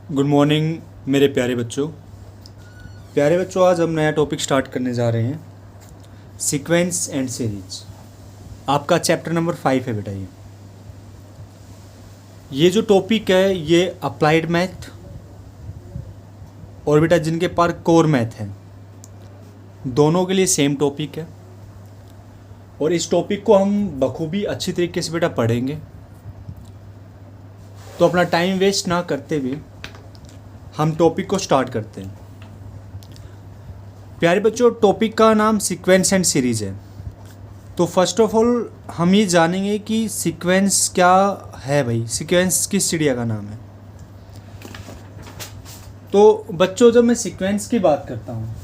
Good morning मेरे प्यारे बच्चों आज हम नया टॉपिक स्टार्ट करने जा रहे हैं। सीक्वेंस एंड सीरीज आपका चैप्टर नंबर 5 है बेटा। ये जो टॉपिक है ये अप्लाइड मैथ और बेटा जिनके पास कोर मैथ है दोनों के लिए सेम टॉपिक है और इस टॉपिक को हम बखूबी अच्छी तरीके से बेटा पढ़ेंगे। तो अपना टाइम वेस्ट ना करते हुए हम टॉपिक को स्टार्ट करते हैं। प्यारे बच्चों टॉपिक का नाम सीक्वेंस एंड सीरीज है। तो फर्स्ट ऑफ ऑल हम ये जानेंगे कि सीक्वेंस क्या है भाई। सीक्वेंस किस चिड़िया का नाम है। तो बच्चों जब मैं सीक्वेंस की बात करता हूँ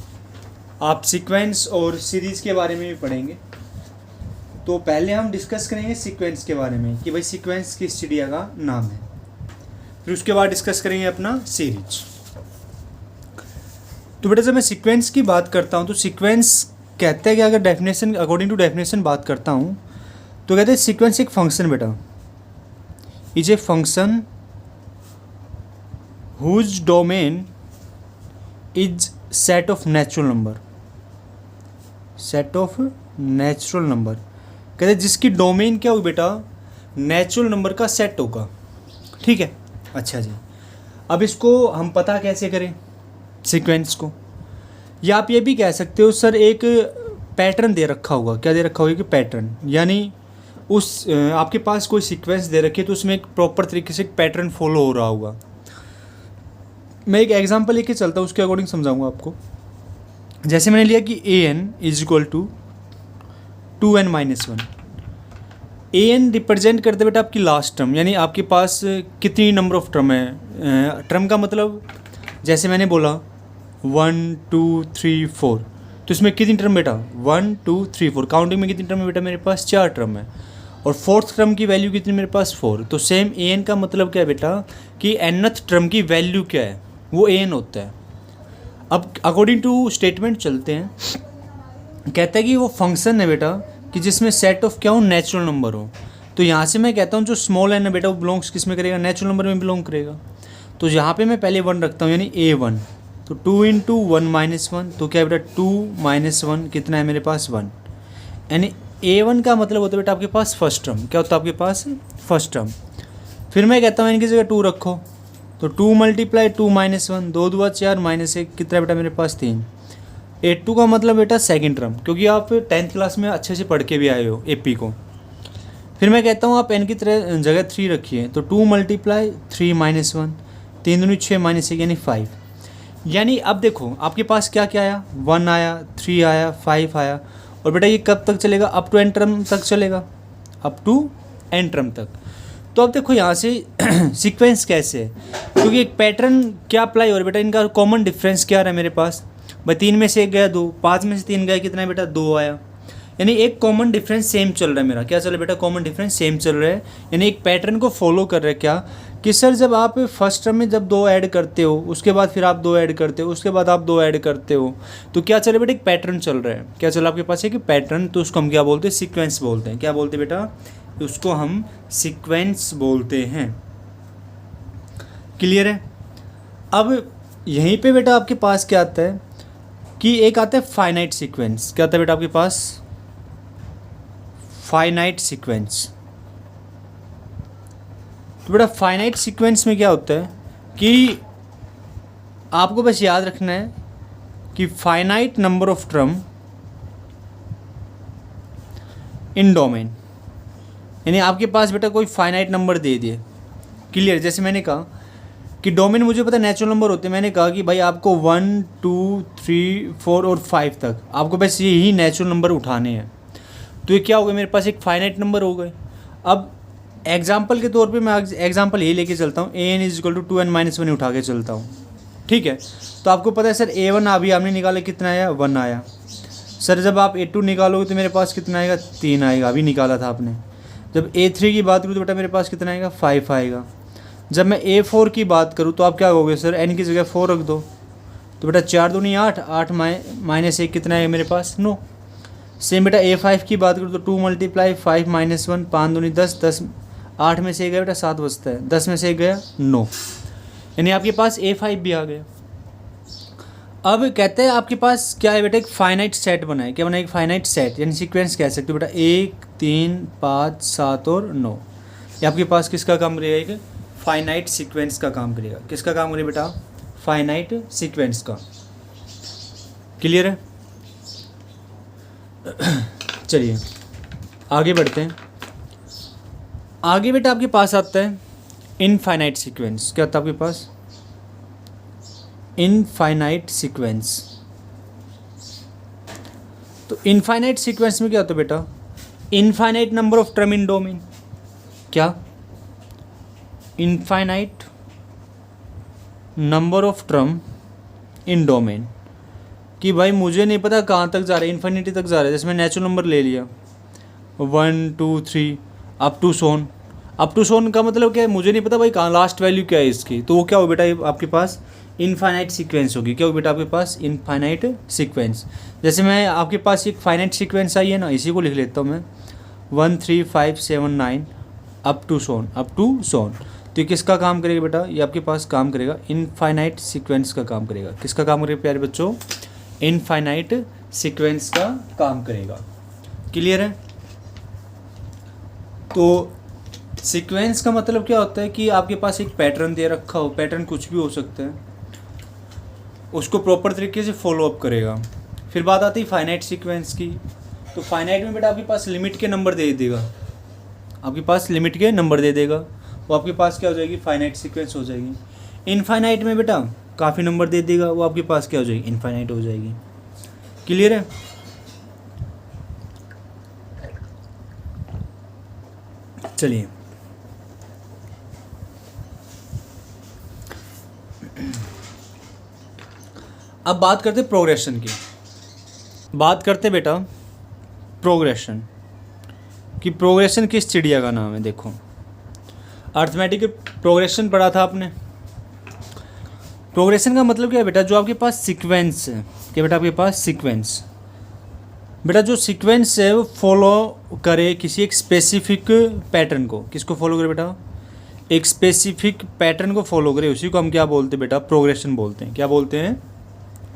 आप सीक्वेंस और सीरीज के बारे में भी पढ़ेंगे। तो पहले हम डिस्कस करेंगे सीक्वेंस के बारे में कि भाई सीक्वेंस किस चिड़िया का नाम है, फिर उसके बाद डिस्कस करेंगे अपना सीरीज। तो बेटा जब मैं सीक्वेंस की बात करता हूँ तो सीक्वेंस कहते हैं कि अगर डेफिनेशन अकॉर्डिंग टू डेफिनेशन बात करता हूँ तो कहते हैं सीक्वेंस एक फंक्शन बेटा is a function whose domain is set of natural number. Set of natural number कहते हैं जिसकी डोमेन क्या होगी बेटा नेचुरल नंबर का सेट होगा। ठीक है, अच्छा जी। अब इसको हम पता कैसे करें सीक्वेंस को, या आप ये भी कह सकते हो सर एक पैटर्न दे रखा होगा। क्या दे रखा होगा कि पैटर्न, यानी उस आपके पास कोई सीक्वेंस दे रखी है तो उसमें एक प्रॉपर तरीके से एक पैटर्न फॉलो हो रहा होगा। मैं एक एग्जांपल लेके चलता हूँ उसके अकॉर्डिंग समझाऊंगा आपको। जैसे मैंने लिया कि A n is equal to 2n-1। A n represent करते बेटा आपकी लास्ट टर्म, यानी आपके पास कितनी नंबर ऑफ टर्म है। टर्म का मतलब जैसे मैंने बोला 1 2 3 4 तो इसमें कितनी टर्म बेटा 1 2 3 4। काउंटिंग में कितनी टर्म है बेटा मेरे पास 4 टर्म है और फोर्थ टर्म की वैल्यू कितनी मेरे पास 4। तो सेम ए एन का मतलब क्या है बेटा कि nth टर्म की वैल्यू क्या है वो ए एन होता है। अब अकॉर्डिंग टू स्टेटमेंट चलते हैं। कहता है कि वो फंक्शन है बेटा कि जिसमें सेट ऑफ क्या हो नेचुरल नंबर हो। तो यहाँ से मैं कहता हूँ जो स्मॉल एन है बेटा वो बिलोंग्स किस में करेगा नेचुरल नंबर में बिलोंग करेगा। तो यहाँ पे मैं पहले 1 रखता हूँ यानी A1। तो 2 इंटू 1-1 तो क्या है बेटा 2 - 1 कितना है मेरे पास 1। यानी A1 का मतलब होता है बेटा आपके पास फर्स्ट टर्म। क्या होता है आपके पास फर्स्ट टर्म। फिर मैं कहता हूँ इनकी जगह 2 रखो तो 2 × 2 - 1 2 2 4 -1 कितना बेटा मेरे पास 3। A2 का मतलब बेटा सेकंड टर्म, क्योंकि आप 10th क्लास में अच्छे से पढ़ के भी आए हो AP को। फिर मैं कहता हूँ आप n की जगह 3 रखिए तो 2 × 3 - 1 3 दूनी 6 -1 यानी 5। यानी अब देखो आपके पास क्या क्या आया 1 आया 3 आया 5 आया। और बेटा ये कब तक चलेगा अप टू n टर्म तक चलेगा, अप टू n टर्म तक। तो अब देखो यहाँ से सीक्वेंस कैसे है, क्योंकि एक पैटर्न क्या अप्लाई हो रहा है बेटा इनका कॉमन डिफरेंस क्या रहा है मेरे पास भाई 3 में से 1 गया 2, 5 में से 3 गया कितना है बेटा 2 आया। यानी एक कॉमन डिफरेंस सेम चल रहा है मेरा। क्या चल रहा है बेटा कॉमन डिफरेंस सेम चल रहा है, यानी एक पैटर्न को फॉलो कर रहा है। क्या कि सर जब आप फर्स्ट टर्म में जब 2 ऐड करते हो उसके बाद फिर आप 2 ऐड करते हो उसके बाद आप 2 ऐड करते हो तो क्या चल रहा है बेटा एक पैटर्न चल रहा है। क्या चल रहा है आपके पास है कि पैटर्न। तो उसको हम क्या बोलते हैं सीक्वेंस बोलते हैं। क्या बोलते हैं बेटा उसको हम सीक्वेंस बोलते हैं। क्लियर है। अब यहीं पे बेटा आपके पास क्या आता है कि एक आता है फाइनाइट सीक्वेंस। क्या आता है बेटा आपके पास फाइनाइट सीक्वेंस। तो बेटा फाइनाइट सीक्वेंस में क्या होता है कि आपको बस याद रखना है कि finite number of term in domain, यानी आपके पास बेटा कोई फाइनाइट नंबर दे दिए। क्लियर। जैसे मैंने कहा कि डोमेन मुझे पता नेचुरल नंबर होते हैं। मैंने कहा कि भाई आपको 1 2 3 4 और 5 तक आपको बस यही नेचुरल नंबर उठाने हैं। तो ये क्या हो गया मेरे पास एक फाइनाइट नंबर हो गए। अब एग्जाम्पल के तौर पे मैं एग्जाम्पल ये लेके चलता हूँ A n is equal to 2n-1 उठा के चलता हूँ। ठीक है। तो आपको पता है सर A1 अभी आपने निकाला कितना आया 1 आया। सर जब आप A2 निकालोगे तो मेरे पास कितना आएगा 3 आएगा, अभी निकाला था आपने। जब A3 की बात करूँ तो बेटा मेरे पास कितना आएगा 5 आएगा। जब मैं A4 की बात करूँ तो आप क्या कहोगे सर n की जगह 4 रख दो तो बेटा 4 दूनी 8 8 -1 कितना है मेरे पास 9। सेम बेटा A5 की बात करूँ तो 2 × 5 - 1 5 दूनी 10 10 8 में से 1 गया बेटा 7 बचता है, 10 में से 1 गया 9। यानी आपके पास A5 भी आ गया। अब कहते हैं आपके पास क्या है बेटा, एक फाइनाइट सेट बना है। क्या बना है? एक फाइनाइट सेट, यानी सीक्वेंस कह सकते हो बेटा, 1 3 5 7 और 9। ये आपके पास किसका काम करेगा? एक फाइनाइट सीक्वेंस का काम करेगा। किसका काम करेगा बेटा? फाइनाइट सीक्वेंस का। क्लियर है? चलिए आगे बढ़ते हैं। आगे बेटा आपके पास आता है इनफाइनाइट सीक्वेंस। क्या आता है आपके पास? Infinite sequence. तो इनफाइनाइट सीक्वेंस में क्या होता है बेटा? Infinite number of term in domain. क्या? Infinite number of term in domain, कि भाई मुझे नहीं पता कहाँ तक जा रहा है, इन्फिनिटी तक जा रहा है। जैसे मैं नेचुरल नंबर ले लिया 1 2 3 up to so on. Up to so on का मतलब क्या है? मुझे नहीं पता भाई कहाँ लास्ट वैल्यू क्या है इसकी। तो वो क्या हो बेटा? ये आपके पास इनफाइनाइट सीक्वेंस होगी। क्या हो बेटा आपके पास? Infinite sequence. जैसे मैं आपके पास एक फाइनाइट सीक्वेंस आई है ना, इसी को लिख लेता हूँ मैं 1 3 5 7 9 up to so on, up to so on. तो ये किसका काम करेगा बेटा? ये आपके पास काम करेगा इनफाइनाइट सीक्वेंस का काम करेगा। किसका काम करेगा प्यारे बच्चों? इनफाइनाइट सीक्वेंस का काम करेगा। क्लियर है? तो सीक्वेंस का मतलब क्या होता है कि आपके पास एक पैटर्न दे रखा हो, पैटर्न कुछ भी हो सकता है, उसको प्रॉपर तरीके से फॉलो अप करेगा। फिर बात आती है फाइनाइट सीक्वेंस की। तो फाइनाइट में बेटा आपके पास लिमिट के नंबर दे देगा, आपके पास लिमिट के नंबर दे देगा, वो आपके पास क्या हो जाएगी? फाइनाइट सीक्वेंस हो जाएगी। इनफाइनाइट में बेटा काफ़ी नंबर दे देगा, वो आपके पास क्या हो जाएगी? इनफाइनाइट हो जाएगी। क्लियर है? चलिए अब बात करते प्रोग्रेशन की। बात करते बेटा प्रोग्रेशन कि प्रोग्रेशन किस चिड़िया का नाम है। देखो अर्थमेटिक प्रोग्रेशन पढ़ा था आपने। प्रोग्रेशन का मतलब क्या है बेटा? जो आपके पास सीक्वेंस है। क्या बेटा? आपके पास सीक्वेंस। बेटा जो सीक्वेंस है वो फॉलो करे किसी एक स्पेसिफिक पैटर्न को। किसको फॉलो करे बेटा? एक स्पेसिफिक पैटर्न को फॉलो करे, उसी को हम क्या बोलते हैं बेटा? प्रोग्रेशन बोलते हैं। क्या बोलते हैं?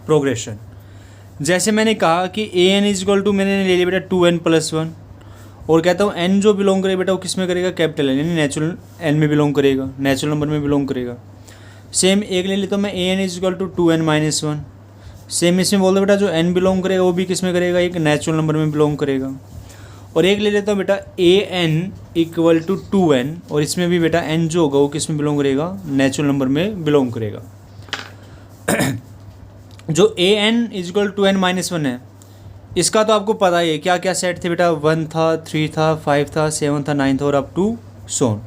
प्रोग्रेशन। जैसे मैंने कहा कि A n is equal to, मैंने ले लिया बेटा 2n+1, और कहता हूँ एन जो बिलोंग करे बेटा वो किस में करेगा? कैपिटल एन, यानी नेचुरल एन में बिलोंग करेगा, नेचुरल नंबर में बिलोंग करेगा। सेम एक ले लेता हूँ मैं A n is equal to 2n-1। Same इसमें बोल दो बेटा जो एन बिलोंग करेगा वो भी किस में करेगा? एक नेचुरल नंबर में बिलोंग करेगा। और एक ले लेता हूँ बेटा A N equal to 2n, और इसमें भी बेटा एन जो होगा वो किस में बिलोंग करेगा? नेचुरल नंबर में बिलोंग करेगा। जो A n is equal to n-1 है, इसका तो आपको पता ही है क्या क्या सेट थे बेटा? 1 था, 3 था, 5 था, 7 था, 9 था और अप टू सोन।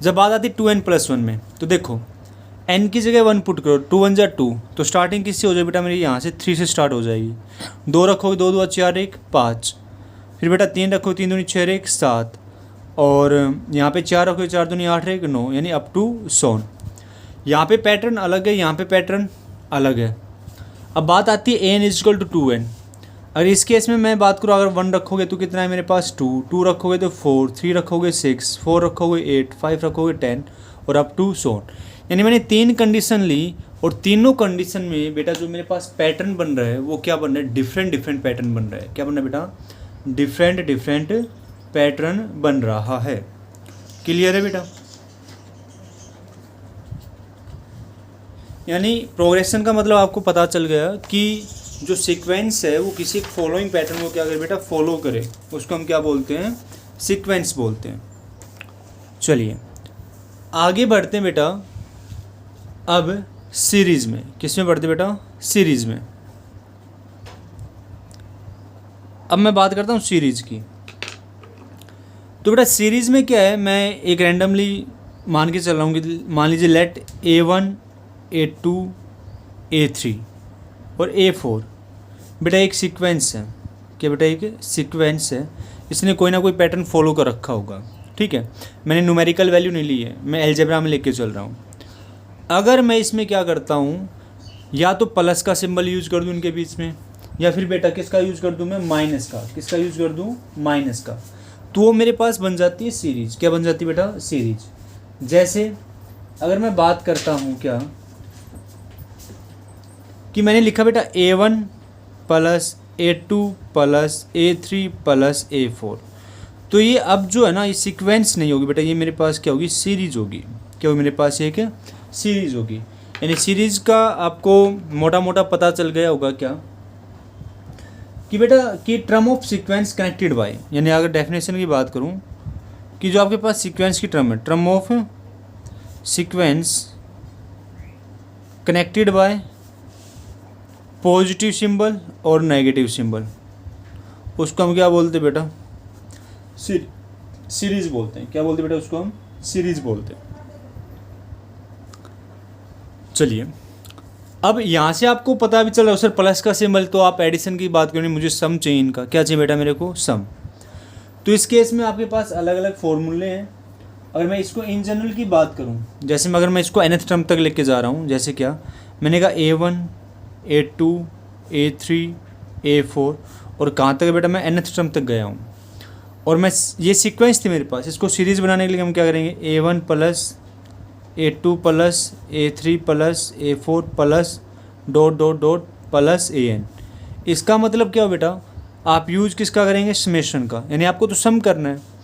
जब बात आती 2n+1 में, तो देखो n की जगह 1 पुट करो, 2 1 जा 2, तो स्टार्टिंग किससे हो जाएगी बेटा? मेरी यहाँ से 3 से स्टार्ट हो जाएगी। 2 रखोगे 2 2 4 1 5, फिर बेटा 3 रखो 3 दूनी 6 1 7, और यहाँ पे 4 रखोगे 4 दूनी 8 1 9, यानी अप टू सोन। यहाँ पे पैटर्न अलग है, यहाँ पे पैटर्न अलग है। अब बात आती है N is equal to 2n। अगर इस केस में मैं बात करूँ, अगर 1 रखोगे तो कितना है मेरे पास? 2, 2 रखोगे तो 4, 3 रखोगे 6, 4 रखोगे 8, 5 रखोगे 10 और अप टू सोन। यानी मैंने 3 कंडीशन ली, और तीनों कंडीशन में बेटा जो मेरे पास पैटर्न बन रहा है वो क्या बन रहा है? डिफरेंट डिफरेंट पैटर्न बन रहा है। क्या बन रहा है बेटा? डिफरेंट डिफरेंट पैटर्न बन रहा है। क्लियर है बेटा? यानी प्रोग्रेशन का मतलब आपको पता चल गया कि जो सीक्वेंस है वो किसी फॉलोइंग पैटर्न को क्या करे बेटा? फॉलो करे, उसको हम क्या बोलते हैं? सीक्वेंस बोलते हैं। चलिए आगे बढ़ते हैं बेटा अब सीरीज़ में। किस में बढ़ते बेटा? सीरीज़ में। अब मैं बात करता हूँ सीरीज़ की। तो बेटा सीरीज़ में क्या है, मैं एक रैंडमली मान के चल रहा हूँ कि मान लीजिए लेट A1 A2 A3 और A4 बेटा एक सीक्वेंस है। क्या बेटा? एक सीक्वेंस है, इसने कोई ना कोई पैटर्न फॉलो कर रखा होगा। ठीक है, मैंने न्यूमेरिकल वैल्यू नहीं ली है, मैं अलजेब्रा में लेके चल रहा हूँ। अगर मैं इसमें क्या करता हूँ, या तो प्लस का सिंबल यूज़ कर दूँ इनके बीच में, या फिर बेटा किसका यूज़ कर दूँ मैं? माइनस का। किसका यूज़ कर दूँ? माइनस का। तो वो मेरे पास बन जाती है सीरीज़। क्या बन जाती है बेटा? सीरीज़। जैसे अगर मैं बात करता हूँ क्या कि मैंने लिखा बेटा A1 plus A2 plus A3 plus A4, तो ये अब जो है ना ये सीक्वेंस नहीं होगी बेटा, ये मेरे पास क्या होगी, सीरीज होगी। क्या होगी मेरे पास, ये क्या सीरीज होगी। यानी सीरीज का आपको मोटा मोटा पता चल गया होगा क्या कि बेटा कि term of sequence connected by, यानी अगर डेफिनेशन की बात करूँ कि जो आपके पास सीक्वेंस की टर्म है, term of sequence connected by positive symbol और नेगेटिव सिंबल, उसको हम क्या बोलते हैं बेटा, सीरीज बोलते हैं। क्या बोलते हैं बेटा, उसको हम सीरीज बोलते हैं। चलिए अब यहाँ से आपको पता भी चल रहा है सर प्लस का सिंबल, तो आप एडिशन की बात करें, मुझे सम चाहिए इनका। क्या चाहिए बेटा मेरे को, सम। तो इस केस में आपके पास अलग अलग फॉर्मूले हैं। अगर मैं इसको इन जनरल की बात करूँ, जैसे अगर मैं इसको nth टर्म तक लेके जा रहा हूँ, जैसे क्या मैंने कहा A1 A2 A3 A4, और कहाँ तक बेटा मैं nth टर्म तक गया हूँ, और मैं ये सीक्वेंस थी मेरे पास। इसको सीरीज़ बनाने के लिए हम क्या करेंगे, A1 plus A2 plus A3 plus A4 plus dot dot dot plus AN। इसका मतलब क्या हो बेटा, आप यूज किसका करेंगे, समेशन का, यानी आपको तो सम करना है।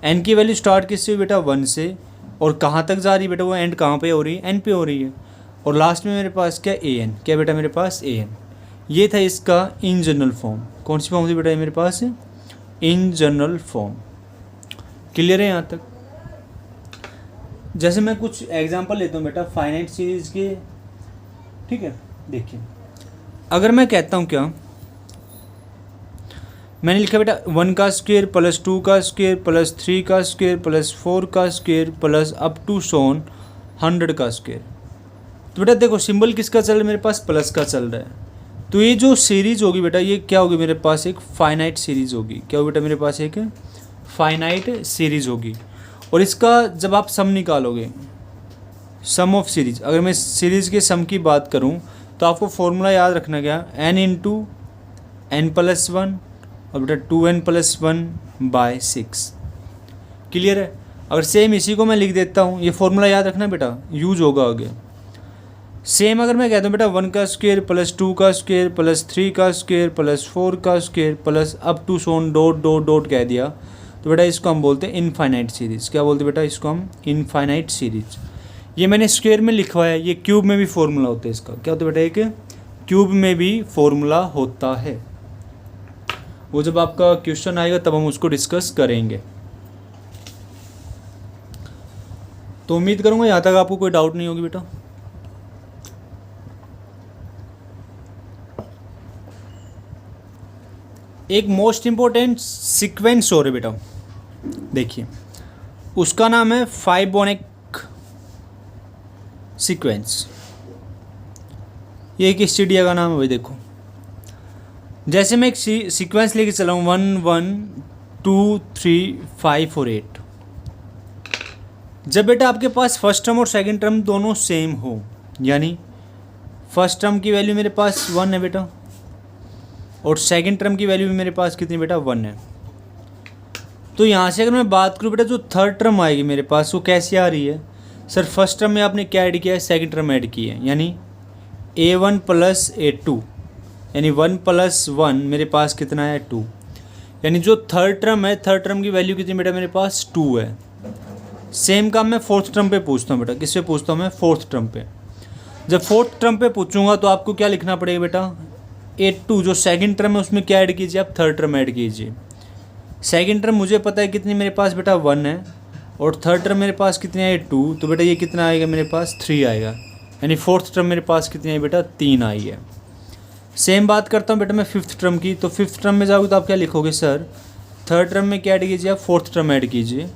n की वैल्यू स्टार्ट किससे हुई बेटा, 1 से, और कहाँ तक जा रही है बेटा, वो एंड कहाँ पे हो रही है, n पे हो रही है, और लास्ट में मेरे पास क्या AN। क्या बेटा मेरे पास AN। ये था इसका इन जनरल फॉर्म। कौन सी फॉर्म थी बेटा मेरे पास, इन जनरल फॉर्म। क्लियर है यहाँ तक। जैसे मैं कुछ एग्जांपल लेता हूँ बेटा फाइनाइट सीरीज के, ठीक है। देखिए अगर मैं कहता हूँ क्या, मैंने लिखा बेटा 1 का स्क्वायर प्लस 2 का स्क्वायर प्लस 3 का स्क्वायर प्लस 4 का स्क्वायर प्लस अप टू सोन 100 का स्क्वायर। तो बेटा देखो सिंबल किसका चल रहा है, मेरे पास प्लस का चल रहा है। तो ये जो सीरीज होगी बेटा, ये क्या होगी मेरे पास, एक फाइनाइट सीरीज होगी। क्या होगी बेटा मेरे पास, एक फाइनाइट सीरीज होगी। और इसका जब आप सम निकालोगे, सम ऑफ सीरीज, अगर मैं सीरीज के सम की बात करूं तो आपको फॉर्मूला याद रखना क्या, n इंटू एन प्लस 1 और बेटा 2n प्लस 1 बाय 6। क्लियर है। अगर सेम इसी को मैं लिख देता हूँ, ये फॉर्मूला याद रखना बेटा, यूज होगा आगे। सेम अगर मैं कहता हूँ बेटा 1 का स्क्वायर प्लस 2 का स्क्वायर प्लस 3 का स्क्वायर प्लस 4 का square plus up to so on dot dot dot कह दिया, तो बेटा इसको हम बोलते हैं इनफाइनाइट सीरीज़। क्या बोलते हैं बेटा, इसको हम इनफाइनाइट सीरीज। ये मैंने स्क्वायर में लिखवाया है, ये क्यूब में भी फॉर्मूला होता है इसका। क्या होता है बेटा, एक क्यूब में भी फॉर्मूला होता है। वो जब आपका क्वेश्चन आएगा तब हम उसको डिस्कस करेंगे। तो उम्मीद करूँगा यहाँ तक आपको कोई डाउट नहीं होगी बेटा। एक मोस्ट इम्पोर्टेंट सीक्वेंस हो रहा है बेटा, देखिए उसका नाम है फाइबोनिक सीक्वेंस। ये एक स्टूडियो का नाम है भाई। देखो जैसे मैं एक सीक्वेंस लेके चला हूँ 1 1 2 3 5 और 8। जब बेटा आपके पास फर्स्ट टर्म और सेकंड टर्म दोनों सेम हो, यानी फर्स्ट टर्म की वैल्यू मेरे पास 1 है बेटा, और सेकंड टर्म की वैल्यू भी मेरे पास कितनी बेटा, 1 है। तो यहाँ से अगर मैं बात करूँ बेटा, जो थर्ड टर्म आएगी मेरे पास वो कैसी आ रही है, सर फर्स्ट टर्म में आपने क्या ऐड किया है, सेकंड टर्म ऐड की है, यानी A1 प्लस A2, यानी 1 प्लस 1 मेरे पास कितना है, 2। यानी जो थर्ड टर्म है, थर्ड टर्म की वैल्यू कितनी बेटा मेरे पास, 2 है। सेम काम मैं फोर्थ टर्म पे पूछता हूँ बेटा। किस पे पूछता हूँ मैं, फोर्थ टर्म पे। जब फोर्थ टर्म पे पूछूंगा तो आपको क्या लिखना पड़ेगा बेटा, A2 जो सेकंड टर्म है उसमें क्या ऐड कीजिए, आप थर्ड टर्म ऐड कीजिए। सेकंड टर्म मुझे पता है कितनी मेरे पास बेटा, 1 है, और थर्ड टर्म मेरे पास कितनी है, 2। तो बेटा ये कितना आएगा मेरे पास, 3 आएगा। यानी फोर्थ टर्म मेरे पास कितनी है बेटा, 3 आई है। सेम बात करता हूँ बेटा मैं फिफ्थ टर्म की। तो फिफ्थ टर्म में जाओगे तो आप क्या लिखोगे, सर थर्ड टर्म में क्या ऐड कीजिए, आप फोर्थ टर्म ऐड कीजिए।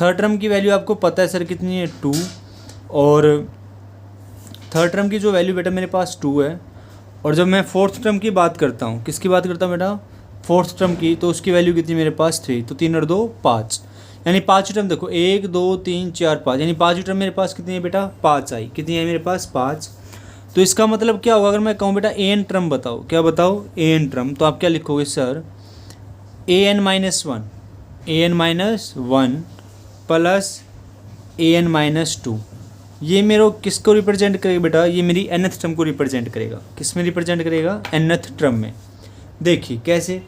थर्ड टर्म की वैल्यू आपको पता है सर कितनी है, 2, और थर्ड टर्म की जो वैल्यू बेटा मेरे पास 2 है। और जब मैं फोर्थ टर्म की बात करता हूँ, किसकी बात करता हूँ बेटा, फोर्थ टर्म की, तो उसकी वैल्यू कितनी मेरे पास, 3। तो 3 और 2 5, यानी 5 टर्म देखो 1 2 3 4 5, यानी 5 टर्म मेरे पास कितनी है बेटा, 5 आई। कितनी है मेरे पास, 5। तो इसका मतलब क्या होगा, अगर मैं कहूँ बेटा an टर्म बताओ, क्या बताओ, an टर्म, तो आप क्या लिखोगे sir, an minus 1 plus an minus 2 ये मेरे किसको रिप्रेजेंट करेगा बेटा, ये मेरी nth टर्म को रिप्रेजेंट करेगा। किस में रिप्रेजेंट करेगा, nth टर्म में। देखिए कैसे,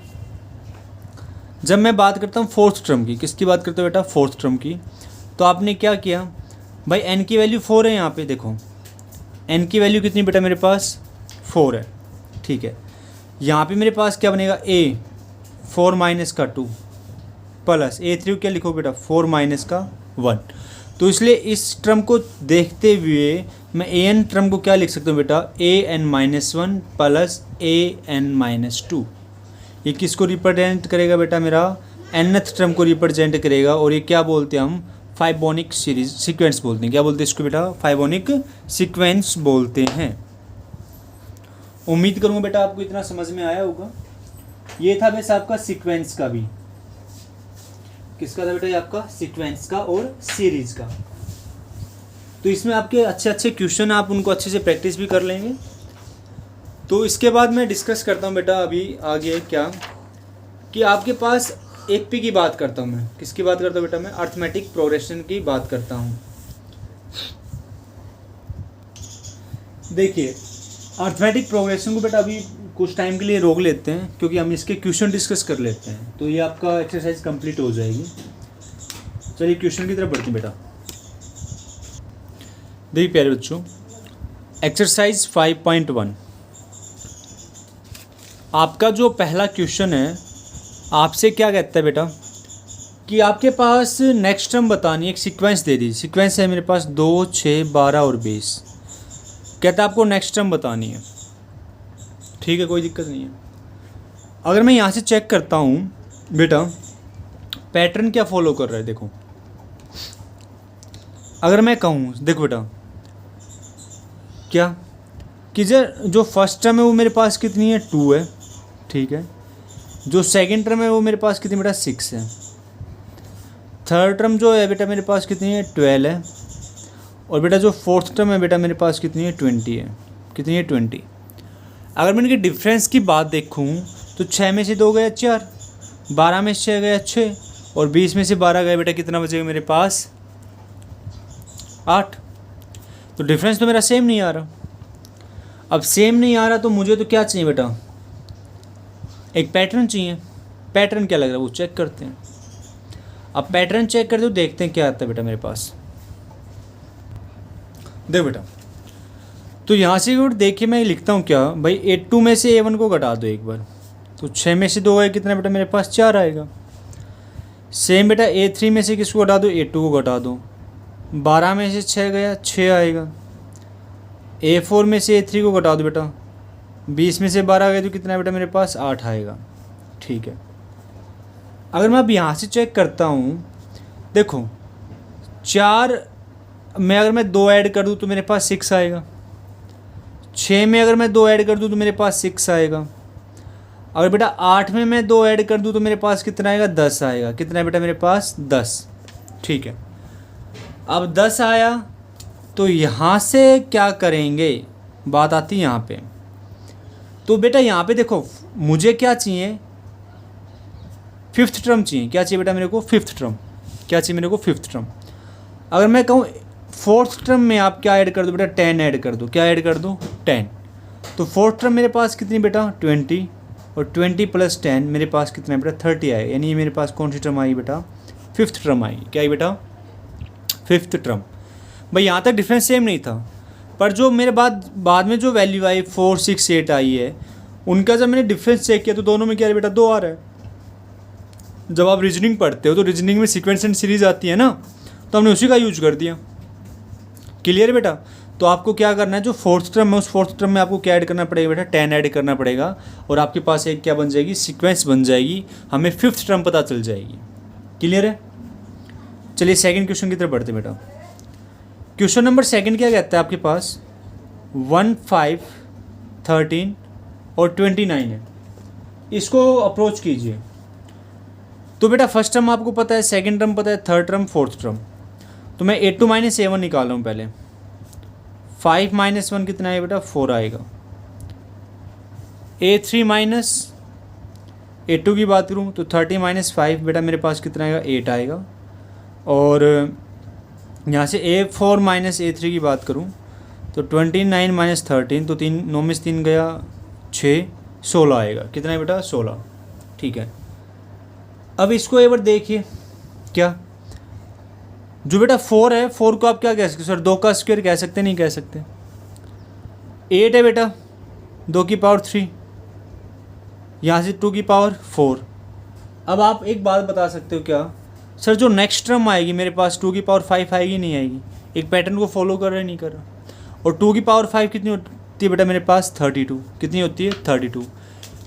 जब मैं बात करता हूँ फोर्थ टर्म की, किसकी बात करता हूँ बेटा, फोर्थ टर्म की, तो आपने क्या किया भाई, n की वैल्यू 4 है यहाँ पे, देखो n की वैल्यू कितनी बेटा मेरे पास 4 है, ठीक है। यहाँ पे मेरे पास क्या बनेगा, a 4 माइनस का 2 प्लस a3 क्या लिखो बेटा 4 माइनस का 1। तो इसलिए इस टर्म को देखते हुए मैं an टर्म को क्या लिख सकता हूँ बेटा, an-1 प्लस an-2। ये किसको रिप्रेजेंट करेगा बेटा, मेरा nth टर्म को रिप्रेजेंट करेगा। और ये क्या बोलते हैं हम, फाइबोनिक सीरीज सीक्वेंस बोलते हैं। क्या बोलते हैं इसको बेटा, फाइबोनिक सीक्वेंस बोलते हैं। उम्मीद करूँगा बेटा आपको इतना समझ में आया होगा। ये था वैसे आपका सीक्वेंस का भी, किसका था बेटा, ये आपका सीक्वेंस का और सीरीज का। तो इसमें आपके अच्छे अच्छे क्वेश्चन, आप उनको अच्छे से प्रैक्टिस भी कर लेंगे। तो इसके बाद मैं डिस्कस करता हूँ बेटा अभी आगे क्या, कि आपके पास एपी की बात करता हूँ मैं। किसकी बात करता हूँ बेटा, मैं अर्थमेटिक प्रोग्रेशन की बात करता हूँ। देखिए अर्थमेटिक प्रोग्रेशन को बेटा अभी कुछ टाइम के लिए रोक लेते हैं, क्योंकि हम इसके क्वेश्चन डिस्कस कर लेते हैं, तो ये आपका एक्सरसाइज कंप्लीट हो जाएगी। चलिए क्वेश्चन की तरफ बढ़ते हैं बेटा। देखिए प्यारे बच्चों, एक्सरसाइज 5.1 आपका जो पहला क्वेश्चन है, आपसे क्या कहता है बेटा, कि आपके पास नेक्स्ट टर्म बतानी है, एक सीक्वेंस दे दी। सीक्वेंस है मेरे पास 2, 6, 12 और 20। कहता है आपको नेक्स्ट टर्म बतानी है, ठीक है, कोई दिक्कत नहीं है। अगर मैं यहाँ से चेक करता हूँ बेटा, पैटर्न क्या फॉलो कर रहा है, देखो अगर मैं कहूँ, देखो बेटा क्या, कि जो फर्स्ट टर्म है वो मेरे पास कितनी है, 2 है, ठीक है। जो सेकंड टर्म है वो मेरे पास कितनी बेटा, 6 है। थर्ड टर्म जो है बेटा मेरे पास कितनी है, 12 है। और बेटा जो फोर्थ टर्म है बेटा मेरे पास कितनी है, 20 है। कितनी है, 20। अगर मैं इनके डिफरेंस की बात देखूँ तो 6 में से 2 गया 4, 12 में से 6 गया 6, और 20 में से 12 गया बेटा, कितना बचेगा मेरे पास, 8। तो डिफरेंस तो मेरा सेम नहीं आ रहा। अब सेम नहीं आ रहा तो मुझे तो क्या चाहिए बेटा, एक पैटर्न चाहिए। पैटर्न क्या लग रहा है वो चेक करते हैं। अब पैटर्न चेक करते हो, देखते हैं क्या आता है बेटा मेरे पास। देखो बेटा, तो यहाँ से देखिए मैं लिखता हूँ क्या भाई, A2 में से A1 को घटा दो एक बार, तो 6 में से 2 आए, कितना बेटा मेरे पास 4 आएगा। सेम बेटा A3 में से किसको घटा दो, A2 को घटा दो, 12 में से 6 गया 6 आएगा। A4 में से A3 को घटा दो बेटा, 20 में से 12 गए तो कितना बेटा मेरे पास 8 आएगा, ठीक है। अगर मैं अब यहाँ से चेक करता हूँ, देखो 4 में अगर मैं 2 ऐड कर दूँ तो मेरे पास 6 आएगा। 6 में अगर मैं 2 ऐड कर दूँ तो मेरे पास 6 आएगा। अगर बेटा 8 में मैं 2 ऐड कर दूँ तो मेरे पास कितना आएगा, 10 आएगा। कितना है बेटा मेरे पास, 10, ठीक है। अब 10 आया तो यहाँ से क्या करेंगे, बात आती है यहाँ पे। तो बेटा यहाँ पे देखो मुझे क्या चाहिए, फिफ्थ टर्म चाहिए। क्या चाहिए बेटा मेरे को, फिफ्थ टर्म। क्या चाहिए मेरे को, फिफ्थ टर्म। अगर मैं कहूँ फोर्थ टर्म में आप क्या ऐड कर दो बेटा, 10 ऐड कर दो। क्या ऐड कर दो, 10। तो फोर्थ टर्म मेरे पास कितनी बेटा, 20, और 20 प्लस 10 मेरे पास कितना है बेटा, 30 आए। यानी मेरे पास कौन सी टर्म आई बेटा, फिफ्थ टर्म आई। क्या आई बेटा, फिफ्थ टर्म। भाई यहाँ तक डिफरेंस सेम नहीं था, पर जो मेरे बाद में जो वैल्यू आई 4, 6, 8 आई है, उनका जब मैंने डिफरेंस चेक किया तो दोनों में क्या है बेटा, 2 आ रहा है। जब आप रीजनिंग पढ़ते हो तो रीजनिंग में सीक्वेंस एंड सीरीज आती है ना, तो हमने उसी का यूज कर दिया। क्लियर है बेटा। तो आपको क्या करना है, जो फोर्थ टर्म है उस फोर्थ टर्म में आपको क्या ऐड करना पड़ेगा बेटा, 10 ऐड करना पड़ेगा, और आपके पास एक क्या बन जाएगी, सीक्वेंस बन जाएगी। हमें फिफ्थ टर्म पता चल जाएगी। क्लियर है। चलिए सेकंड क्वेश्चन की तरफ बढ़ते बेटा। क्वेश्चन नंबर सेकंड क्या कहता है, आपके पास 1, 5, 13 और 29 है। इसको अप्रोच कीजिए। तो बेटा फर्स्ट टर्म आपको पता है, सेकंड टर्म पता है, थर्ड टर्म, फोर्थ टर्म। तो मैं A2 माइनस A1 निकाल रहा हूँ पहले। 5 माइनस 1 कितना है बेटा, 4 आएगा। A3 माइनस A2 की बात करूँ तो 30 माइनस 5 बेटा मेरे पास कितना आएगा, 8 आएगा। और यहाँ से A4 माइनस A3 की बात करूँ तो 29 माइनस 13, तो 3 9 में से 3 गया 6, 16 आएगा। कितना है बेटा? 16। ठीक है, अब इसको एक बार देखिए, क्या जो बेटा 4 है, 4 को आप क्या कह सकते हो सर? 2 का स्क्वायर कह सकते, नहीं कह सकते? 8 है बेटा, 2 की पावर 3, यहाँ से 2 की पावर 4। अब आप एक बात बता सकते हो क्या सर, जो नेक्स्ट टर्म आएगी मेरे पास 2 की पावर 5 आएगी, नहीं आएगी? एक पैटर्न को फॉलो कर रहा है, नहीं कर रहा? और 2 की पावर 5 कितनी होती है बेटा मेरे पास? 32। कितनी होती है? 32।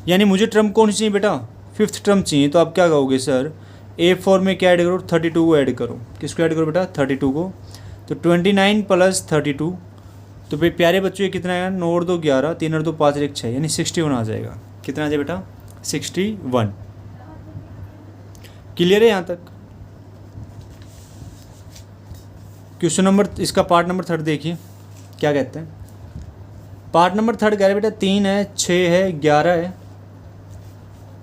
यानी मुझे टर्म कौन सी चाहिए बेटा? 5th टर्म चाहिए। तो आप क्या कहोगे सर? A4 में क्या ऐड करो? 32 को ऐड करो। किसको ऐड करो बेटा? 32 को। तो 29 प्लस 32, तो भाई प्यारे बच्चों ये कितना आएगा? 9 और 2 11, 3 और 2 5 1 6, यानी 61 आ जाएगा। कितना आ जाए बेटा? 61। क्लियर है यहाँ तक? क्वेश्चन नंबर, इसका पार्ट नंबर 3 देखिए क्या कहते हैं। पार्ट नंबर 3 कह रहे बेटा 3 है, 6 है, 11 है,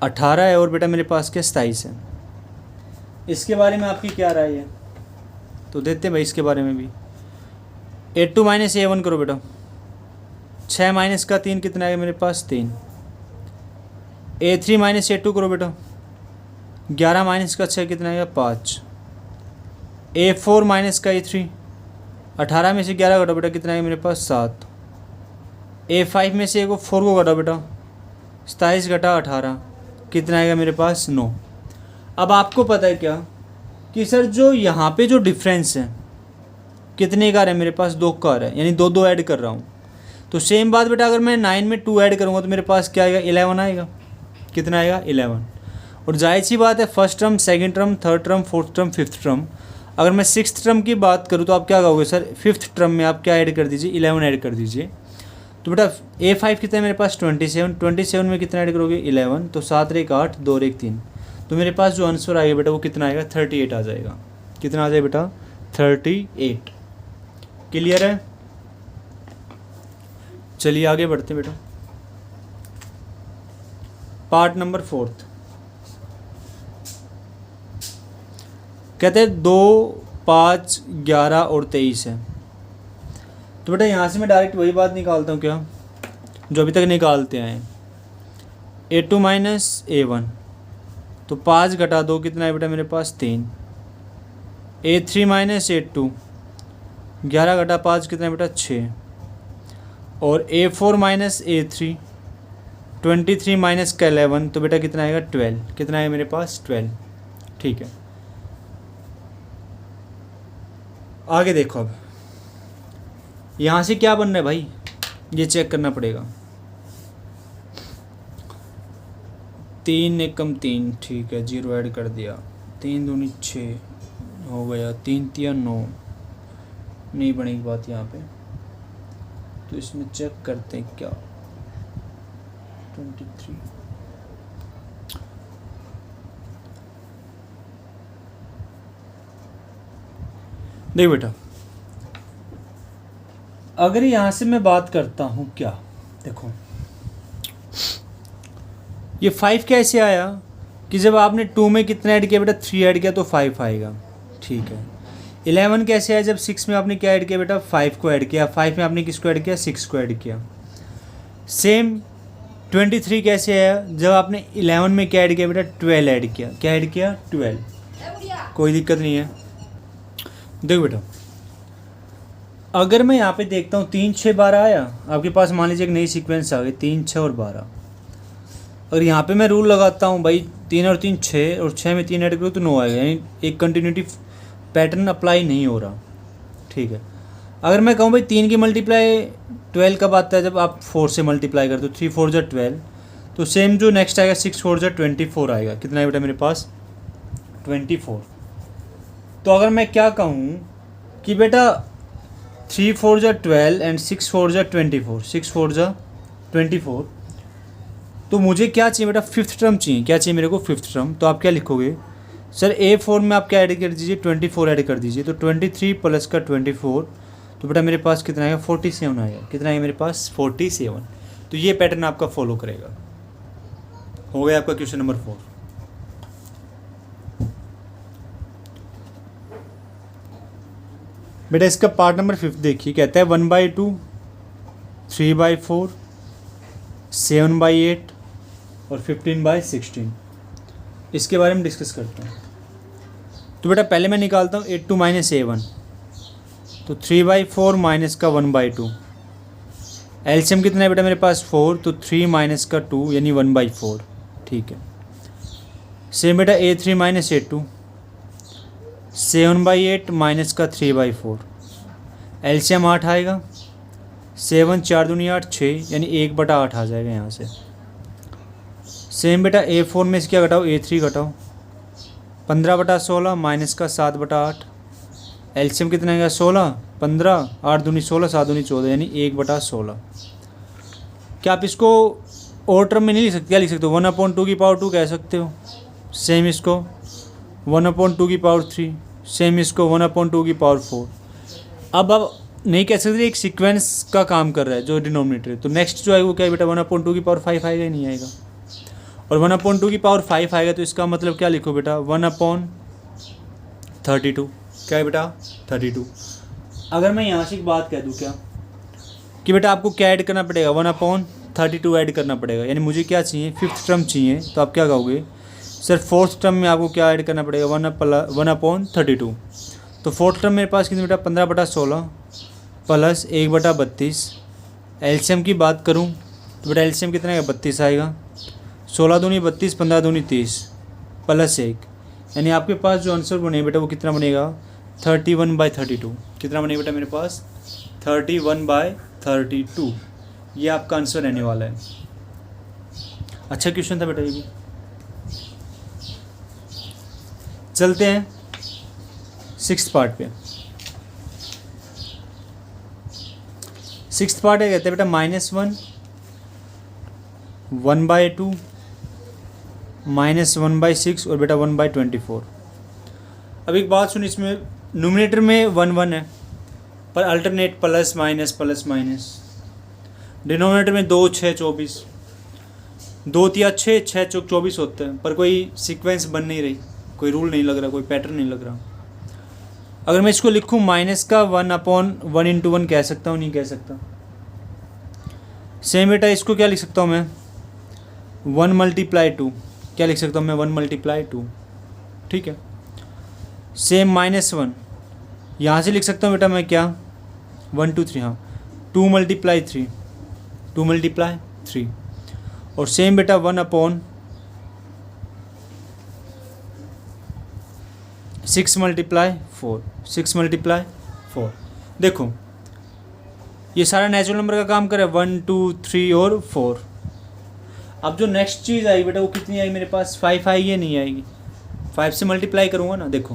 18 है और बेटा मेरे पास क्या? 27 है। इसके बारे में आपकी क्या राय है? तो देते हैं भाई इसके बारे में भी। A2 माइनस A1 करो बेटा। 6 माइनस का 3 कितना आएगा मेरे पास? 3। A3 माइनस A2 करो बेटा। 11 माइनस का 6 कितना आएगा? 5। A4 माइनस का A3, 18 में से 11 घटाओ बेटा, कितना आएगा मेरे पास? 7। A5 में से 4 को घटाओ बेटा, 27 घटा 18, कितना आएगा मेरे पास? 9। अब आपको पता है क्या कि सर जो यहाँ पे जो डिफरेंस है कितने का है मेरे पास? 2 का है, यानी 2 2 ऐड कर रहा हूँ। तो सेम बात बेटा अगर मैं 9 में 2 ऐड करूँगा तो मेरे पास क्या आएगा? 11 आएगा। कितना आएगा? 11। और जाहिर सी बात है, first term, second term, third term, fourth term, fifth term. अगर मैं 6th टर्म की बात करूँ तो आप क्या कहोगे सर? 5th टर्म में आप क्या ऐड कर दीजिए? 11 ऐड कर दीजिए। तो बेटा A5 कितना है मेरे पास? 27। 27 में कितना ऐड करोगे? 11। तो 7 1 8, 2 1 3, तो मेरे पास जो आंसर आएगा बेटा वो कितना आएगा? 38 आ जाएगा। कितना आ जाएगा बेटा? 38। क्लियर है? चलिए आगे बढ़ते हैं बेटा। पार्ट नंबर 4 कहते हैं 2 5 11 और 23 है। तो बेटा यहाँ से मैं डायरेक्ट वही बात निकालता हूँ क्या जो अभी तक निकालते आए हैं। A2 माइनस A1, तो 5 घटा 2 कितना है बेटा मेरे पास? 3। A3 माइनस A2, 11 घटा 5 कितना है बेटा? 6। और A4 माइनस A3, 23 माइनस का 11, तो बेटा कितना आएगा? 12। कितना है मेरे पास? 12। ठीक है, आगे देखो। अब यहाँ से क्या बन रहा है भाई, ये चेक करना पड़ेगा। 3 1 कम 3, ठीक है, 0 ऐड कर दिया। 3 दूनी 6 हो गया, 3 3 9, नहीं बनेगी बात यहाँ पे। तो इसमें चेक करते हैं क्या। 23, देख बेटा, अगर यहाँ से मैं बात करता हूँ क्या, देखो ये 5 कैसे आया कि जब आपने 2 में कितना ऐड किया बेटा? 3 ऐड किया तो 5 आएगा। ठीक है, 11 कैसे आया? जब 6 में आपने क्या ऐड किया बेटा? 5 को ऐड किया। 5 में आपने किसको ऐड किया? 6 को ऐड किया। सेम 23 कैसे आया? जब आपने 11 में क्या ऐड किया बेटा? 12 ऐड किया। क्या ऐड किया? 12। कोई दिक्कत नहीं है। देखो बेटा, अगर मैं यहाँ पे देखता हूँ 3 6 12 आया आपके पास, मान लीजिए एक नई सीक्वेंस आ गई 3 6 और 12। और यहाँ पे मैं रूल लगाता हूँ भाई 3 और 3 6, और 6 में 3 ऐड करो तो 9 आएगा, यानी एक कंटिन्यूटी पैटर्न अप्लाई नहीं हो रहा। ठीक है, अगर मैं कहूँ भाई 3 की मल्टीप्लाई 12 कब आता है? जब आप 4 से मल्टीप्लाई करते हो। 3 4 जा 12, तो सेम जो नेक्स्ट आएगा 6 4 जा 24 आएगा। कितना है बेटा मेरे पास? 24। तो अगर मैं क्या कहूँ कि बेटा 3 4 जा 12 एंड 6 4 जा 24, 6 4 जा 24, तो मुझे क्या चाहिए बेटा? 5th टर्म चाहिए। क्या चाहिए मेरे को? 5th term. तो आप क्या लिखोगे सर? A4 में आप क्या ऐड कर दीजिए? 24 ऐड कर दीजिए। तो 23 प्लस का 24, तो बेटा मेरे पास कितना आएगा? 47 आएगा। कितना आएगा मेरे पास? 47। तो ये पैटर्न आपका फॉलो करेगा। हो गया आपका क्वेश्चन नंबर 4। बेटा इसका पार्ट नंबर 5 देखिए, कहता है 1/2, 3/4, 7/8 और 15/16। इसके बारे में डिस्कस करते हैं। तो बेटा पहले मैं निकालता हूँ 8 2 - A1, तो 3/4 माइनस का 1/2। एलसीएम कितना है बेटा मेरे पास 4, तो 3 माइनस का 2 यानी 1/4। ठीक है। सेम बेटा A3 - A2, 7/8 माइनस का 3/4। एलसीएम 8 आएगा, 7 4 दूनी 8 6 यानी 1/8 आ जाएगा यहाँ से। सेम बेटा A4 में से क्या घटाओ, A3 घटाओ, 15/16 माइनस का 7/8। एलसीएम कितना आएगा 16, 15 8 दूनी 16 7 दूनी 14 यानी 1/16। क्या आप इसको और टर्म में नहीं लिख सकते? क्या लिख सकते हो, 1/2 कह सकते हो। सेम इसको 1/2 सेम इसको 1/4। अब आप नहीं कह सकते, एक सीक्वेंस का काम कर रहा है जो डिनोमिनेटर है। तो नेक्स्ट जो है वो क्या है बेटा 1/2 आएगा ही नहीं आएगा। और 1/2 आएगा तो इसका मतलब क्या लिखो बेटा 1/32। क्या है बेटा 32। अगर मैं यहाँ से एक बात कह दूँ क्या कि बेटा आपको क्या ऐड करना पड़ेगा, 1/32 ऐड करना पड़ेगा। यानी मुझे क्या चाहिए, 5th टर्म चाहिए। तो आप क्या कहोगे सर 4th टर्म में आपको क्या ऐड करना पड़ेगा, 1/32। तो 4th टर्म मेरे पास कितनी बेटा 15/16 प्लस 1/32। एलसीएम की बात करूँ तो बेटा एलसीएम कितना आएगा 32 आएगा। 16 दूनी 32, 15 दूनी 30 प्लस 1, यानी आपके पास जो आंसर बनेगा बेटा वो कितना बनेगा 31/32। कितना बनेगा बेटा मेरे पास 31/32। ये आपका आंसर रहने वाला है। अच्छा क्वेश्चन था बेटा ये भी। चलते हैं 6th पार्ट पे। 6th पार्ट है, कहते हैं बेटा -1, 1/2, -1/6 और बेटा 1/24। अब एक बात सुन, इसमें न्यूमरेटर में 1 1 है पर अल्टरनेट प्लस माइनस। डिनोमिनेटर में 2 6 24, 2 या 6 6 चौक 24 होते हैं, पर कोई सीक्वेंस बन नहीं रही, कोई रूल नहीं लग रहा, कोई पैटर्न नहीं लग रहा। अगर मैं इसको लिखूँ माइनस का 1/1 कह सकता हूँ, नहीं कह सकता। सेम बेटा इसको क्या लिख सकता हूँ मैं 1 × 2। क्या लिख सकता हूँ मैं 1 × 2। ठीक है। सेम -1 यहाँ से लिख सकता हूँ बेटा मैं क्या 1 2 3, हाँ 2 × 3, 2 × 3। और सेम बेटा 1/6 × 4, 6 × 4। देखो ये सारा नेचुरल नंबर का काम करे 1 2 3 और 4। अब जो नेक्स्ट चीज़ आएगी बेटा वो कितनी आएगी मेरे पास 5 आएगी या नहीं आएगी, 5 से मल्टीप्लाई करूँगा ना। देखो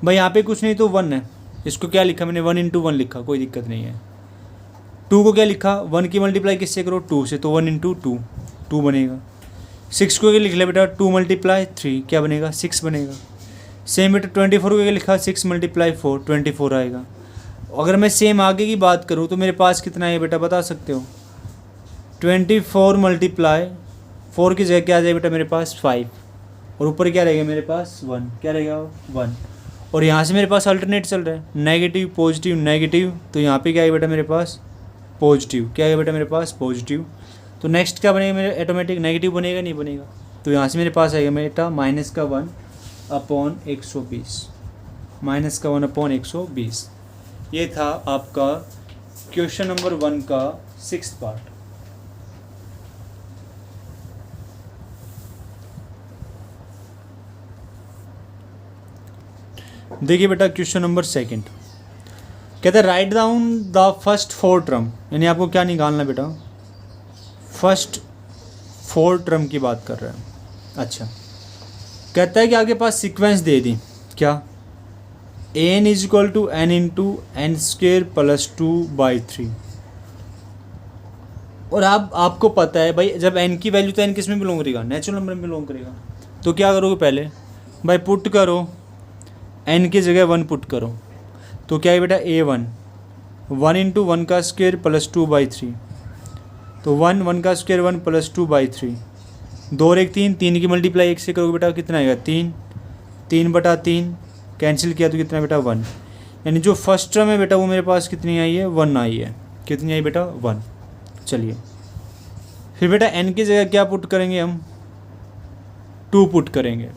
भाई यहाँ पे कुछ नहीं तो 1 है, इसको क्या लिखा मैंने 1 × 1 लिखा, कोई दिक्कत नहीं है। 2 को क्या लिखा 1 की मल्टीप्लाई किससे करो 2 से, तो 1 × 2 2 बनेगा। 6 को क्या लिख लिया बेटा 2 × 3 क्या बनेगा 6 बनेगा। सेम बेटा 24 को क्या लिखा 6 × 4 24 आएगा। अगर मैं सेम आगे की बात करूँ तो मेरे पास कितना है बेटा बता सकते हो 24 × 4 की जगह क्या आ जाएगा बेटा मेरे पास 5 और ऊपर क्या रहेगा मेरे पास 1, क्या रहेगा 1। और यहाँ से मेरे पास अल्टरनेट चल रहा है नेगेटिव पॉजिटिव नेगेटिव, तो यहाँ पे क्या है बेटा मेरे पास पॉजिटिव, क्या है बेटा मेरे पास पॉजिटिव। तो नेक्स्ट क्या बनेगा मेरे ऑटोमेटिक नेगेटिव बनेगा नहीं बनेगा, तो यहाँ से मेरे पास आएगा बेटा -1/120, -1/120। ये था आपका क्वेश्चन नंबर 1 का 6th पार्ट। देखिए बेटा क्वेश्चन नंबर 2 कहता है write down the first 4 term, यानी आपको क्या निकालना बेटा फर्स्ट 4 टर्म की बात कर रहा है। अच्छा कहता है कि आपके पास सीक्वेंस दे दी क्या n = n × n² + 2/3। और आपको पता है भाई जब n की वैल्यू तो n किस में बिलोंग करेगा नेचुरल नंबर में बिलोंग करेगा। तो क्या करोगे पहले भाई पुट करो n की जगह 1 पुट करो, तो क्या है बेटा a1 1 × 1² + 2/3, तो 1 1² 1 + 2/3, 2 और 1 3, 3 की मल्टीप्लाई 1 से करोगे बेटा कितना आएगा 3, 3/3 कैंसिल किया तो कितना बेटा 1। यानी जो फर्स्ट टर्म है बेटा वो मेरे पास कितनी आई है, 1 आई है। कितनी आई बेटा, 1। चलिए फिर बेटा n की जगह क्या पुट करेंगे हम, 2 पुट करेंगे।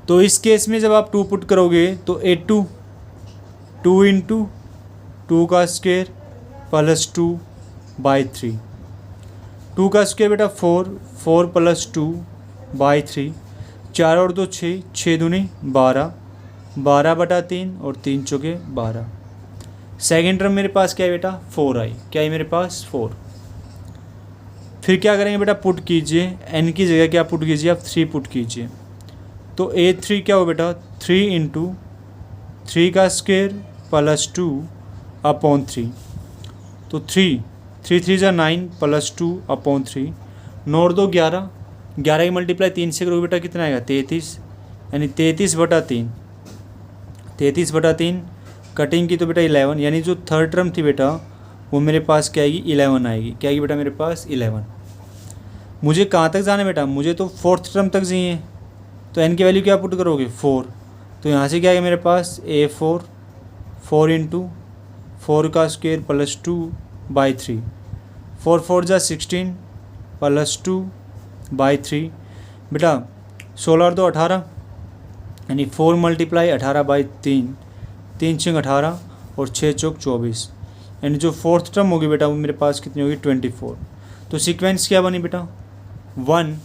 तो इस केस में जब आप 2 पुट करोगे तो 8 2 इंटू 2 का स्क्वायर प्लस 2 बाई 3, 2 का स्क्वायर बेटा 4, 4 प्लस 2 बाई 3, 4 और 2 6, 6 दूनी 12, 12/3 और 3 चौके 12। सेकेंड टर्म मेरे पास क्या है बेटा, 4 आई। क्या है मेरे पास, 4। फिर क्या करेंगे बेटा, पुट कीजिए, n की जगह क्या पुट कीजिए आप, 3 पुट कीजिए। तो a3 क्या हो बेटा, 3 इंटू 3 का स्क्वायर प्लस 2 अपॉन 3। तो 3 3 जा 9 प्लस 2 अपॉन 3, 9 और 2 11, 11 की मल्टीप्लाई 3 से करोगे बेटा कितना आएगा, 33, यानी 33/3, 33/3 कटिंग की तो बेटा 11, यानी जो थर्ड टर्म थी बेटा वो मेरे पास क्या आएगी, 11 आएगी। क्या आएगी बेटा मेरे पास, 11। मुझे कहाँ तक जाना है बेटा, मुझे तो फोर्थ टर्म तक चाहिए। तो n की वैल्यू क्या पुट करोगे, 4। तो यहाँ से क्या आएगा मेरे पास, a4, 4 इंटू 4 का स्क्वायर प्लस 2 बाई 3, 4 4 जा 16 प्लस 2 बाई 3, बेटा 16 और 2 18, यानी 4 मल्टीप्लाई 18/3, 3 6 18 और 6 चौक 24, यानी जो फोर्थ टर्म होगी बेटा वो मेरे पास कितनी होगी, 24। तो सीक्वेंस क्या बनी बेटा, 1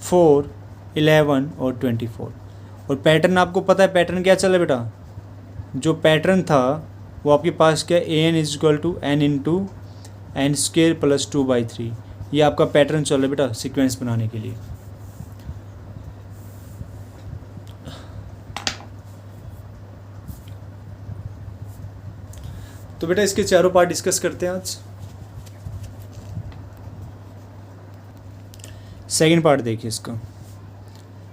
4 11 और 24। और पैटर्न आपको पता है, पैटर्न क्या चला बेटा, जो पैटर्न था वो आपके पास क्या, an = n into n square plus 2/3। ये आपका पैटर्न चल रहा है बेटा सीक्वेंस बनाने के लिए। तो बेटा इसके चारों पार्ट डिस्कस करते हैं आज। सेकंड पार्ट देखिए इसका,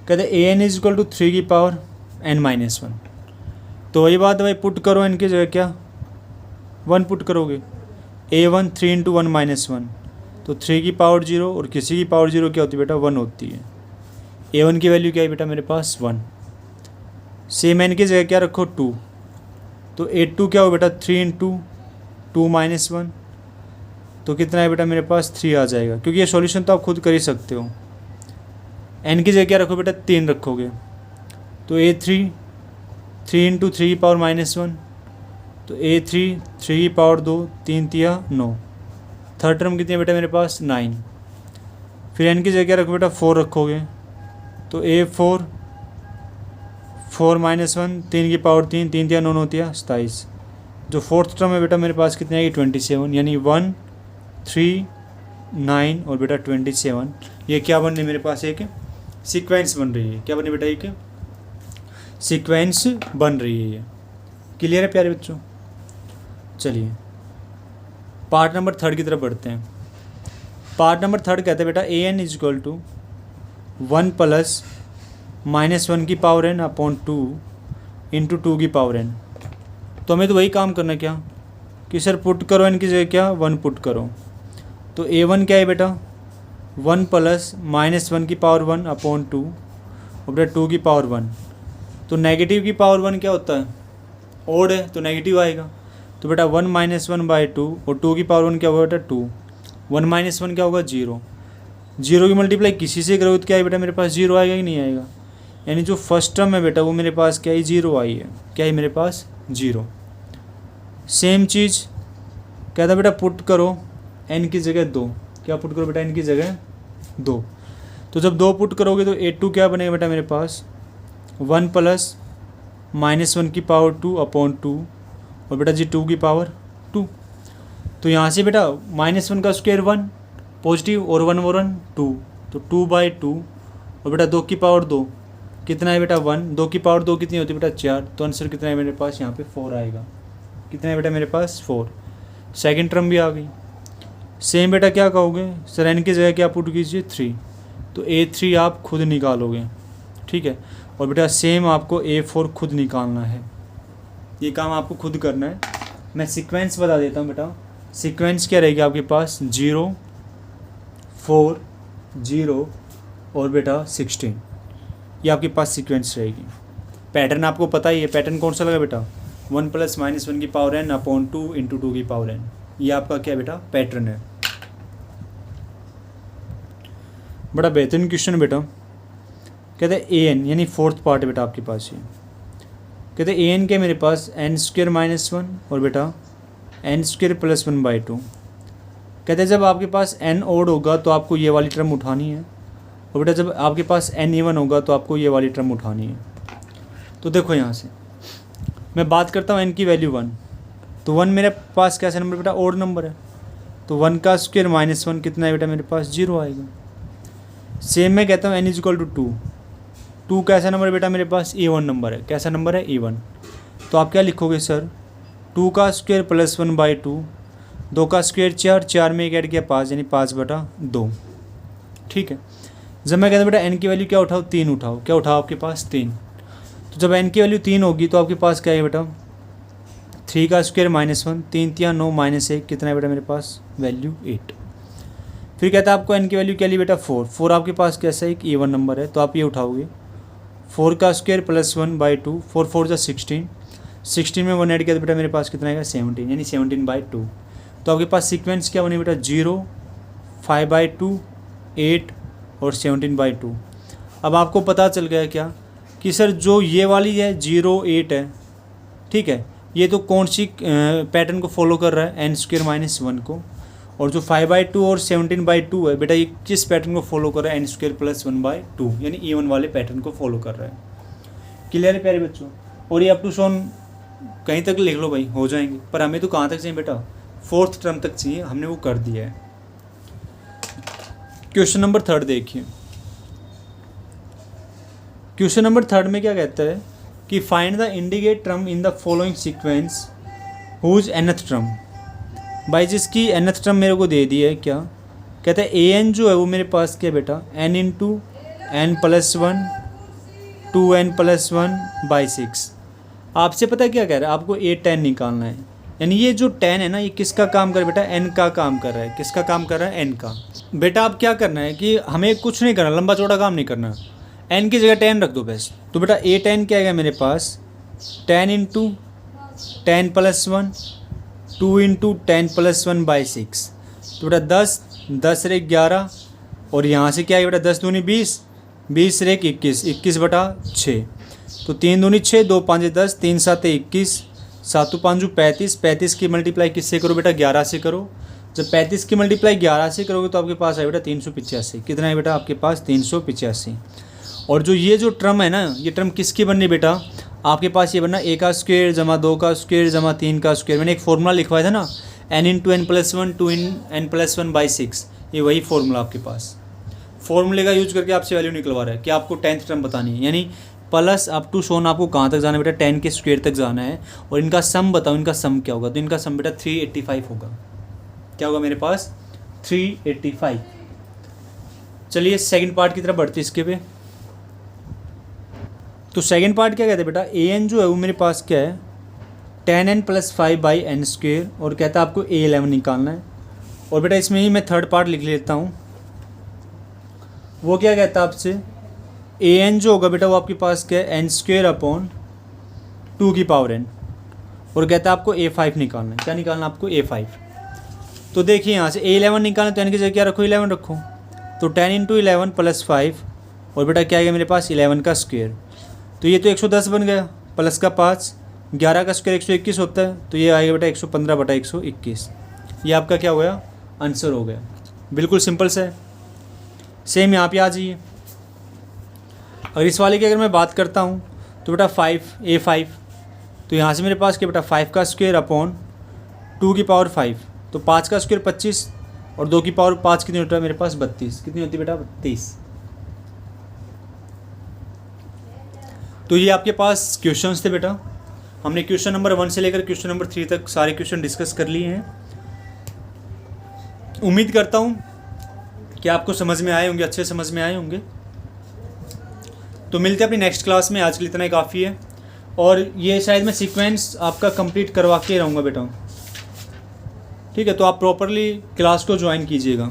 कहते हैं an = 3 की पावर n-1। तो वही बात है भाई, पुट करो n की जगह क्या, 1 पुट करोगे, a1 3 इंटू 1-1, तो 3 की पावर 0, और किसी की पावर 0 क्या होती है बेटा, 1 होती है। a1 की वैल्यू क्या है बेटा मेरे पास, 1। सेम n की जगह क्या रखो, 2। तो a2 क्या हो बेटा, 3 इंटू 2-1, तो कितना है बेटा मेरे पास, 3 आ जाएगा, क्योंकि ये सॉल्यूशन तो आप खुद कर ही सकते हो। n की जगह क्या रखो बेटा, 3 रखोगे, तो a3 3 इंटू 3 की पावर -1, तो a3 3 की पावर 2, 3 3 9, थर्ड टर्म कितनी है बेटा मेरे पास, 9। फिर n की जगह क्या रखो बेटा, 4 रखोगे, तो a4 4-1, 3 की पावर 3, 3 3 9 9 27। जो फोर्थ टर्म है बेटा मेरे पास कितनी आएगी, 27, यानी 1 3 9 और बेटा 27। ये क्या बन रही है मेरे पास, एक सीक्वेंस बन रही है। क्या बनी बेटा, एक सीक्वेंस बन रही है। ये क्लियर है प्यारे बच्चों। चलिए पार्ट नंबर 3 की तरफ बढ़ते हैं। पार्ट नंबर 3 कहते हैं बेटा an = 1 प्लस -1 की पावर n अपॉन 2 इंटू 2 की पावर n। तो हमें तो वही काम करना है क्या, कि सर पुट करो n की जगह क्या, 1 पुट करो। तो a1 क्या है बेटा, 1 प्लस -1 की पावर 1 अपॉन 2 और बेटा 2 की पावर 1। तो नेगेटिव की पावर 1 क्या होता है, ओड है, तो नेगेटिव आएगा। तो बेटा 1 - 1/2 और 2 की पावर 1 क्या होगा बेटा, 2। 1 - 1 क्या होगा, 0। 0 की मल्टीप्लाई किसी से करोगे तो क्या है बेटा मेरे पास, 0 आएगा कि नहीं आएगा। यानी जो फर्स्ट टर्म है बेटा वो मेरे पास क्या है, 0 आई है। क्या है मेरे पास, 0। सेम चीज़ कहता बेटा पुट करो n की जगह 2। क्या पुट करो बेटा, n की जगह 2। तो जब 2 पुट करोगे तो a2 क्या बनेगा बेटा मेरे पास, 1 प्लस -1 की पावर 2 अपॉन 2 और बेटा जी 2 की पावर 2। तो यहाँ से बेटा -1 का स्क्वायर 1 पॉजिटिव और 1 और 1 2, तो 2/2 और बेटा 2 की पावर 2 कितना है बेटा, 1। 2 की पावर 2 कितनी होती है बेटा, 4। तो आंसर कितना है मेरे पास, यहाँ पे 4 आएगा। कितना है बेटा मेरे पास, 4। सेकंड टर्म भी आ गई। सेम बेटा क्या कहोगे, सर n की जगह क्या पुट कीजिए, 3। तो a3 आप खुद निकालोगे, ठीक है। और बेटा सेम आपको a4 खुद निकालना है। ये काम आपको खुद करना है। मैं सीक्वेंस बता देता हूँ बेटा। सीक्वेंस क्या रहेगी आपके पास, 0 4 0 और बेटा 16। ये आपके पास सीक्वेंस रहेगी। पैटर्न आपको पता ही है, पैटर्न कौन सा लगा बेटा, 1 + -1 की पावर n अपॉन 2 × 2 की पावर n। ये आपका क्या बेटा पैटर्न है। बड़ा बेहतरीन क्वेश्चन बेटा। कहते हैं ए एन यानी फोर्थ पार्ट बेटा आपके पास ये। कहते हैं ए एन के मेरे पास n² - 1 और बेटा n² + 1/2। कहते हैं जब आपके पास n ओड होगा तो आपको ये वाली टर्म उठानी है, और बेटा जब आपके पास n इवन होगा तो आपको ये वाली टर्म उठानी है। तो देखो यहाँ से मैं बात करता हूँ n की वैल्यू 1, तो 1 मेरे पास कैसा नंबर बेटा ओड नंबर है, तो 1 का स्क्वायर - 1 कितना है बेटा मेरे पास 0 आएगा। सेम मैं कहता हूँ n = 2, 2 कैसा नंबर बेटा मेरे पास A1 नंबर है। कैसा नंबर है A1। तो आप क्या लिखोगे सर 2 का स्क्वायर + 1/2, 2 का स्क्वायर 4, 4 में एक ऐड किया 5 यानी 5/2। ठीक है। जब मैं कहता हूँ बेटा n की वैल्यू क्या उठाओ 3 उठाओ, क्या उठाओ आपके पास 3। तो जब n की वैल्यू 3 होगी तो आपके पास क्या है बेटा 3 का स्क्वायर -1, 3 × 9 -1 कितना है बेटा मेरे पास वैल्यू 8। फिर कहता है आपको n की वैल्यू क्या ली बेटा 4, 4 आपके पास कैसा एक A1 नंबर है, तो आप ये उठाओगे 4 का स्क्वायर + 1/2, 4 4 = 16, 16 में 1 ऐड किया तो बेटा मेरे पास कितना आएगा 17 यानी 17/2। तो आपके पास सीक्वेंस क्या बने बेटा 0, 5/2, 8 और 17/2। अब आपको पता चल गया क्या कि सर जो ये वाली है 0, 8 है, ठीक है, ये तो कौन सी पैटर्न को फॉलो कर रहा है n² - 1 को, और जो 5/2 और 17/2 है बेटा ये किस पैटर्न को फॉलो कर रहा है n² + 1/2 यानी A1 वाले पैटर्न को फॉलो कर रहा है। क्लियर है प्यारे बच्चों। और ये अप टू सोन कहीं तक लिख लो भाई हो जाएंगे, पर हमें तो कहाँ तक चाहिए बेटा 4th टर्म तक चाहिए, हमने वो कर दिया है। क्वेश्चन नंबर 3 देखिए। क्वेश्चन नंबर 3 में क्या कहता है कि find the indicate term in the following sequence whose nth term. भाई जिसकी nth टर्म मेरे को दे दी है, क्या कहता है an जो है वो मेरे पास क्या बेटा n × n + 1 2n + 1/6। आपसे पता है क्या कह रहा है, आपको A10 निकालना है। यानी ये जो 10 है ना ये किसका काम कर बेटा n का काम कर रहा है। किसका काम कर रहा है n का। बेटा आप क्या करना है कि हमें कुछ नहीं करना, लंबा चौड़ा काम नहीं करना, n की जगह 10 रख दो बस। तो बेटा A10 क्या आएगा मेरे पास 10 × 10 + 1 2 × 10 + 1/6। तो बेटा 10 10 × 11 और यहाँ से क्या है बेटा 10 दूनी 20 20 × 21 21/6। तो 3 दूनी 6 2 5 10 3 7 21 7 5 35 35 की मल्टीप्लाई किससे करो बेटा 11 से करो। जब 35 की मल्टीप्लाई 11 से करोगे तो आपके पास है बेटा 385। कितना है बेटा आपके पास 385। और जो ये जो टर्म है ना ये टर्म किसकी बननी बेटा आपके पास ये बनना a का स्क्वायर जमा 2 का स्क्वायर जमा 3 का स्क्वायर। मैंने एक फॉर्मूला लिखवाया था ना n × n + 1 2 × n + 1/6, ये वही फॉर्मूला आपके पास। फॉर्मूले का यूज करके आपसे वैल्यू निकलवा रहा है कि आपको 10th टर्म बतानी है, यानी प्लस अप टू सोन आपको कहाँ तक जाना है बेटा 10 के स्क्वायर तक जाना है। और इनका सम बताओ, इनका सम क्या होगा। तो इनका सम बेटा 385 होगा। क्या होगा मेरे पास 385। चलिए सेकंड पार्ट की तरफ बढ़ते इसके पे। तो सेकंड पार्ट क्या कहते हैं बेटा an जो है वो मेरे पास क्या है 10n + 5/n², और कहता है आपको A11 निकालना है। और बेटा इसमें ही मैं थर्ड पार्ट लिख लेता हूँ। वो क्या कहता है आपसे an जो होगा बेटा वो आपके पास क्या है n² / 2 की पावर n, और कहता है आपको A5 निकालना है। क्या निकालना है आपको A5। तो देखिए यहाँ से A11 निकालना है तो n की जगह क्या रखो 11 रखो। तो 10 × 11 + 5 और बेटा क्या आएगा मेरे पास 11 का स्क्वायर। तो ये तो 110 बन गया, प्लस का 5 11 का स्क्वायर 121 होता है, तो ये आएगा बेटा 115/121। ये आपका क्या हो गया आंसर हो गया। बिल्कुल सिंपल सा है। सेम यहाँ पे आ जाइए। अगर इस वाले की अगर मैं बात करता हूँ तो बेटा A5, तो यहाँ से मेरे पास क्या बेटा 5 का स्क्वायर अपॉन 2 की पावर 5, तो 5 का स्क्वायर 25 और 2 की पावर 5 कितनी होता है मेरे पास 32। कितनी होती है बेटा 32। तो ये आपके पास क्वेश्चंस थे बेटा। हमने क्वेश्चन नंबर 1 से लेकर क्वेश्चन नंबर 3 तक सारे क्वेश्चन डिस्कस कर लिए हैं। उम्मीद करता हूँ कि आपको समझ में आए होंगे, अच्छे समझ में आए होंगे। तो मिलते हैं अपनी नेक्स्ट क्लास में। आज के लिए इतना ही काफ़ी है। और ये शायद मैं सीक्वेंस आपका कंप्लीट करवा के रहूँगा बेटा, ठीक है। तो आप प्रॉपरली क्लास को ज्वाइन कीजिएगा।